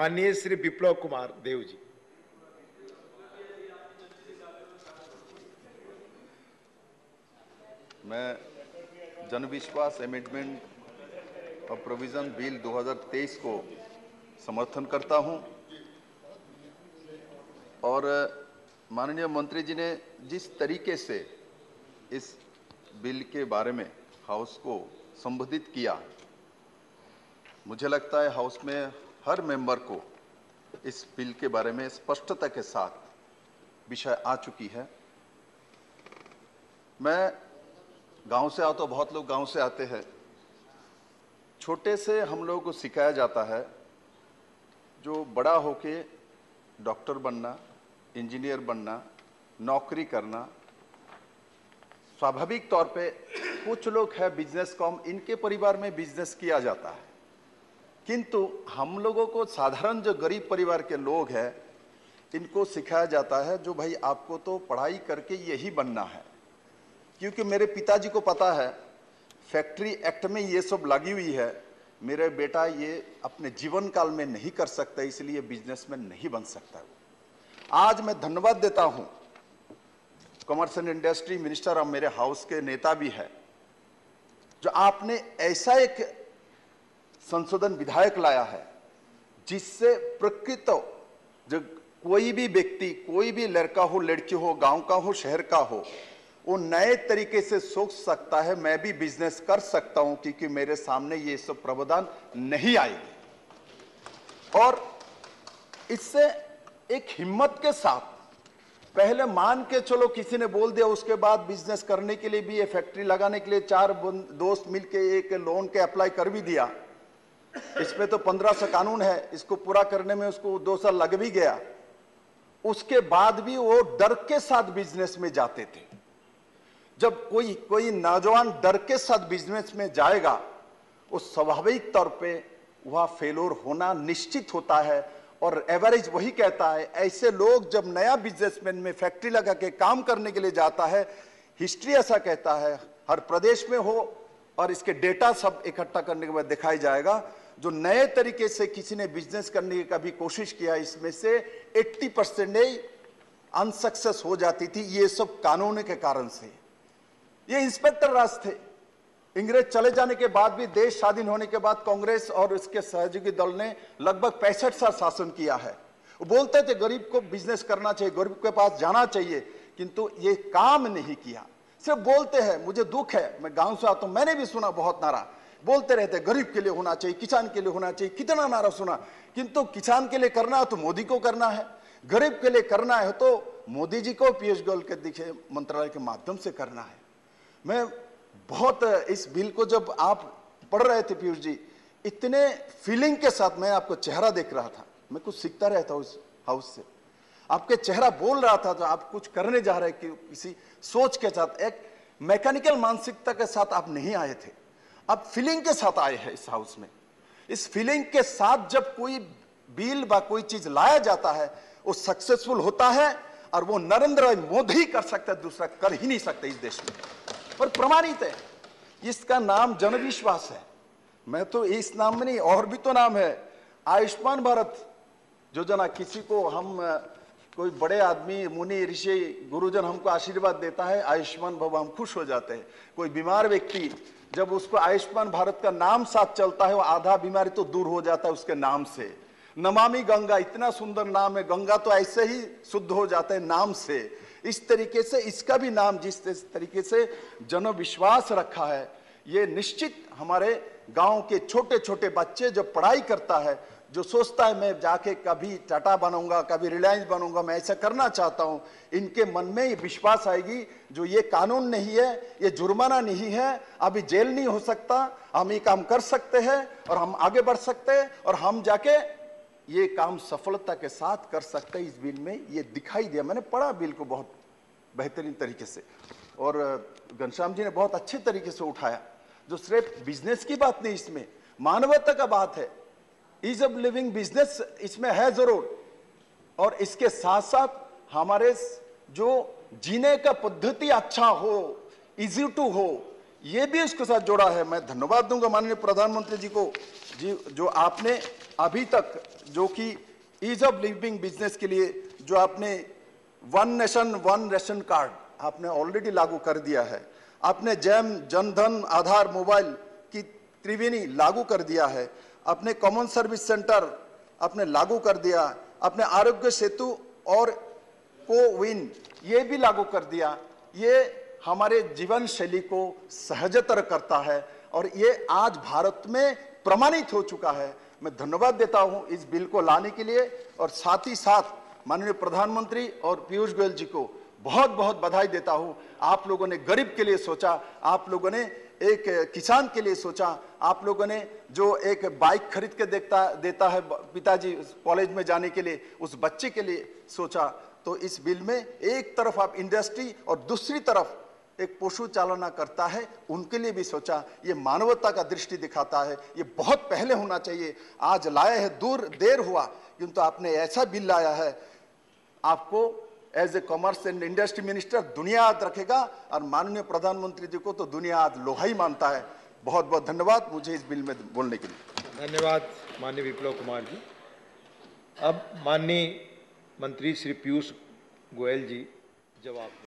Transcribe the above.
माननीय श्री विप्लव कुमार देव जी। मैं जनविश्वास अमेंडमेंट और प्रोविजन बिल 2023 को समर्थन करता हूं और माननीय मंत्री जी ने जिस तरीके से इस बिल के बारे में हाउस को संबोधित किया, मुझे लगता है हाउस में हर मेंबर को इस बिल के बारे में स्पष्टता के साथ विषय आ चुकी है। मैं गांव से आता, बहुत लोग गांव से आते हैं। छोटे से हम लोगों को सिखाया जाता है जो बड़ा होके डॉक्टर बनना, इंजीनियर बनना, नौकरी करना। स्वाभाविक तौर पे कुछ लोग हैं बिजनेस कॉम, इनके परिवार में बिजनेस किया जाता है, किंतु हम लोगों को साधारण जो गरीब परिवार के लोग हैं इनको सिखाया जाता है जो भाई आपको तो पढ़ाई करके यही बनना है। क्योंकि मेरे पिताजी को पता है फैक्ट्री एक्ट में ये सब लगी हुई है, मेरे बेटा ये अपने जीवन काल में नहीं कर सकता, इसलिए बिजनेसमैन नहीं बन सकता। आज मैं धन्यवाद देता हूं कॉमर्स एंड इंडस्ट्री मिनिस्टर और मेरे हाउस के नेता भी है जो आपने ऐसा एक संशोधन विधायक लाया है जिससे प्रकृत जो कोई भी व्यक्ति, कोई भी लड़का हो, लड़की हो, गांव का हो, शहर का हो, वो नए तरीके से सोच सकता है मैं भी बिजनेस कर सकता हूं क्योंकि मेरे सामने ये सब प्रावधान नहीं आएगी। और इससे एक हिम्मत के साथ, पहले मान के चलो किसी ने बोल दिया, उसके बाद बिजनेस करने के लिए भी, ये फैक्ट्री लगाने के लिए 4 दोस्त मिलके एक लोन के अप्लाई कर भी दिया। इसमें तो 1500 कानून है, इसको पूरा करने में उसको 2 साल लग भी गया। उसके बाद भी वो डर के साथ बिजनेस में जाते थे। जब कोई नौजवान डर के साथ बिजनेस में जाएगा, वो स्वाभाविक तौर पे वह फेलोर होना निश्चित होता है। और एवरेज वही कहता है, ऐसे लोग जब नया बिजनेसमैन में फैक्ट्री लगा के काम करने के लिए जाता है, हिस्ट्री ऐसा कहता है, हर प्रदेश में हो और इसके डेटा सब इकट्ठा करने के बाद दिखाई जाएगा, जो नए तरीके से किसी ने बिजनेस करने की कभी कोशिश किया, इसमें से 80% अनसक्सेस हो जाती थी। ये सब कानून के कारण से। ये इंस्पेक्टर राज थे। अंग्रेज चले जाने के बाद भी, देश स्वाधीन होने के बाद कांग्रेस और उसके सहयोगी दल ने लगभग 65 साल शासन किया है। वो बोलते थे गरीब को बिजनेस करना चाहिए, गरीब के पास जाना चाहिए, किंतु ये काम नहीं किया। सिर्फ बोलते हैं। मुझे दुख है, मैं गांव से आता हूं, मैंने भी सुना बहुत नारा बोलते रहते, गरीब के लिए होना चाहिए, किसान के लिए होना चाहिए, कितना नारा सुना। किंतु किसान के लिए करना है तो मोदी को करना है, गरीब के लिए करना है तो मोदी जी को पीयूष गोयल के दिखे मंत्रालय के माध्यम से करना है। मैं बहुत इस बिल को जब आप पढ़ रहे थे पीयूष जी, इतने फीलिंग के साथ मैं आपको चेहरा देख रहा था। मैं कुछ सीखता रहता हूं उस हाउस से। आपके चेहरा बोल रहा था तो आप कुछ करने जा रहे, किसी सोच के साथ, एक मैकेनिकल मानसिकता के साथ आप नहीं आए थे, आप फीलिंग के साथ आए हैं इस हाउस में। इस फीलिंग के साथ जब कोई बिल व कोई चीज लाया जाता है वो सक्सेसफुल होता है, और वो नरेंद्र मोदी कर सकता है, दूसरा कर ही नहीं सकता इस देश में, और प्रमाणित है। इसका नाम जनविश्वास है। मैं तो इस नाम में नहीं, और भी तो नाम है, आयुष्मान भारत योजना। किसी को हम कोई बड़े आदमी, मुनि, ऋषि, गुरुजन हमको आशीर्वाद देता है, आयुष्मान भव, हम खुश हो जाते हैं। कोई बीमार व्यक्ति जब उसको आयुष्मान भारत का नाम साथ चलता है, वो आधा बीमारी तो दूर हो जाता है उसके नाम से। नमामि गंगा, इतना सुंदर नाम है, गंगा तो ऐसे ही शुद्ध हो जाता है नाम से। इस तरीके से इसका भी नाम जिस तरीके से जनविश्वास रखा है, ये निश्चित हमारे गांव के छोटे छोटे बच्चे जो पढ़ाई करता है, जो सोचता है मैं जाके कभी टाटा बनूंगा, कभी रिलायंस बनूंगा, मैं ऐसा करना चाहता हूं, इनके मन में ये विश्वास आएगी जो ये कानून नहीं है, ये जुर्माना नहीं है, अभी जेल नहीं हो सकता, हम ये काम कर सकते हैं और हम आगे बढ़ सकते हैं और हम जाके ये काम सफलता के साथ कर सकते हैं। इस बिल में ये दिखाई दिया। मैंने पढ़ा बिल को बहुत बेहतरीन तरीके से, और घनश्याम जी ने बहुत अच्छे तरीके से उठाया, जो सिर्फ बिजनेस की बात नहीं, इसमें मानवता का बात है। ईज ऑफ लिविंग बिजनेस इसमें है जरूर, और इसके साथ साथ हमारे जो जीने का पद्धति अच्छा हो, इजी टू हो, ये भी इसके साथ जोड़ा है। मैं धन्यवाद दूंगा माननीय प्रधानमंत्री जी को जी, जो आपने अभी तक जो कि ईज ऑफ लिविंग बिजनेस के लिए जो आपने one nation one ration card आपने ऑलरेडी लागू कर दिया है, आपने जैम जनधन आधार मोबाइल की त्रिवेणी लागू कर दिया है, आपने कॉमन सर्विस सेंटर आपने लागू कर दिया, आपने आरोग्य सेतु और कोविन ये भी लागू कर दिया। ये हमारे जीवन शैली को सहजतर करता है और ये आज भारत में प्रमाणित हो चुका है। मैं धन्यवाद देता हूं इस बिल को लाने के लिए और साथ ही साथ माननीय प्रधानमंत्री और पीयूष गोयल जी को बहुत बहुत बधाई देता हूं। आप लोगों ने गरीब के लिए सोचा, आप लोगों ने एक किसान के लिए सोचा, आप लोगों ने जो एक बाइक खरीद के देता है पिताजी कॉलेज में जाने के लिए, उस बच्चे के लिए सोचा। तो इस बिल में एक तरफ आप इंडस्ट्री और दूसरी तरफ एक पशु चालना करता है उनके लिए भी सोचा। ये मानवता का दृष्टि दिखाता है। ये बहुत पहले होना चाहिए, आज लाए है देर हुआ, किंतु आपने ऐसा बिल लाया है। आपको as a commerce and industry minister दुनिया याद रखेगा और माननीय प्रधानमंत्री जी को तो दुनिया आज लोहा ही मानता है। बहुत बहुत धन्यवाद मुझे इस बिल में बोलने के लिए। धन्यवाद माननीय विप्लव कुमार जी। अब माननीय मंत्री श्री पीयूष गोयल जी जवाब